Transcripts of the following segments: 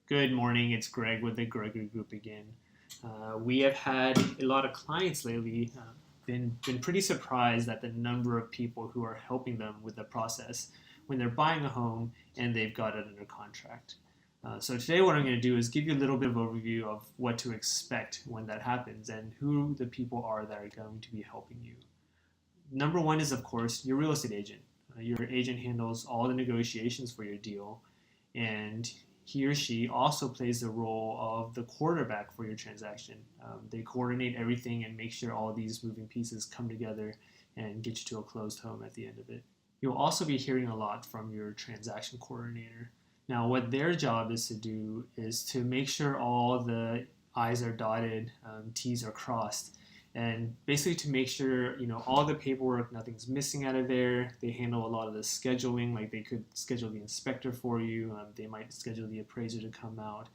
Good morning, it's Greg with the Gregory Group again. We have had a lot of clients lately, been pretty surprised at the number of people who are helping them with the process when they're buying a home and they've got it under contract. So today what I'm going to do is give you a little bit of overview of what to expect when that happens and who the people are that are going to be helping you. Number one is, of course, your real estate agent. Your agent handles all the negotiations for your deal, and he or she also plays the role of the quarterback for your transaction. They coordinate everything and make sure all these moving pieces come together and get you to a closed home at the end of it. You'll also be hearing a lot from your transaction coordinator. Now, what their job is to do is to make sure all the I's are dotted, T's are crossed, and basically to make sure all the paperwork, nothing's missing out of there. They handle a lot of the scheduling, like they could schedule the inspector for you, they might schedule the appraiser to come out,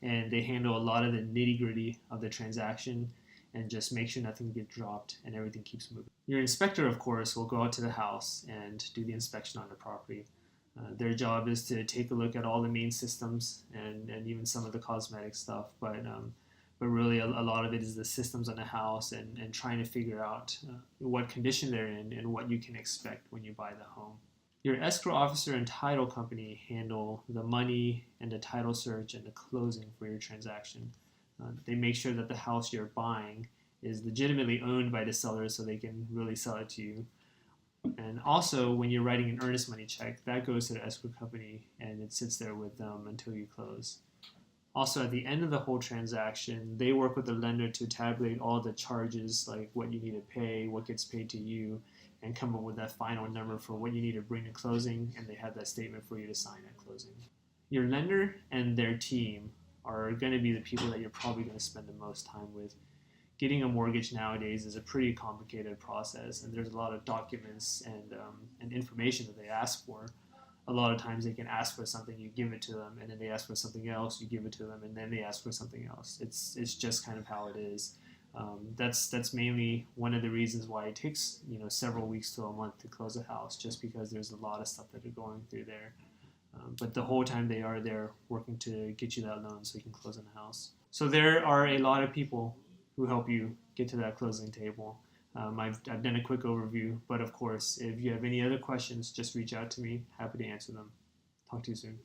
and they handle a lot of the nitty-gritty of the transaction and just make sure nothing gets dropped and everything keeps moving. Your inspector, of course, will go out to the house and do the inspection on the property. Their job is to take a look at all the main systems and even some of the cosmetic stuff, but really a lot of it is the systems on the house and trying to figure out what condition they're in and what you can expect when you buy the home. Your escrow officer and title company handle the money and the title search and the closing for your transaction. They make sure that the house you're buying is legitimately owned by the seller so they can really sell it to you. And also, when you're writing an earnest money check, that goes to the escrow company and it sits there with them until you close. Also, at the end of the whole transaction, they work with the lender to tabulate all the charges, like what you need to pay, what gets paid to you, and come up with that final number for what you need to bring to closing, and they have that statement for you to sign at closing. Your lender and their team are going to be the people that you're probably going to spend the most time with. Getting a mortgage nowadays is a pretty complicated process, and there's a lot of documents and information that they ask for. A lot of times they can ask for something, you give it to them, and then they ask for something else, you give it to them, and then they ask for something else. It's just kind of how it is. That's mainly one of the reasons why it takes several weeks to a month to close a house, just because there's a lot of stuff that are going through there. But the whole time they are there working to get you that loan so you can close on the house. So there are a lot of people who help you get to that closing table. I've done a quick overview, but of course, if you have any other questions, just reach out to me. Happy to answer them. Talk to you soon.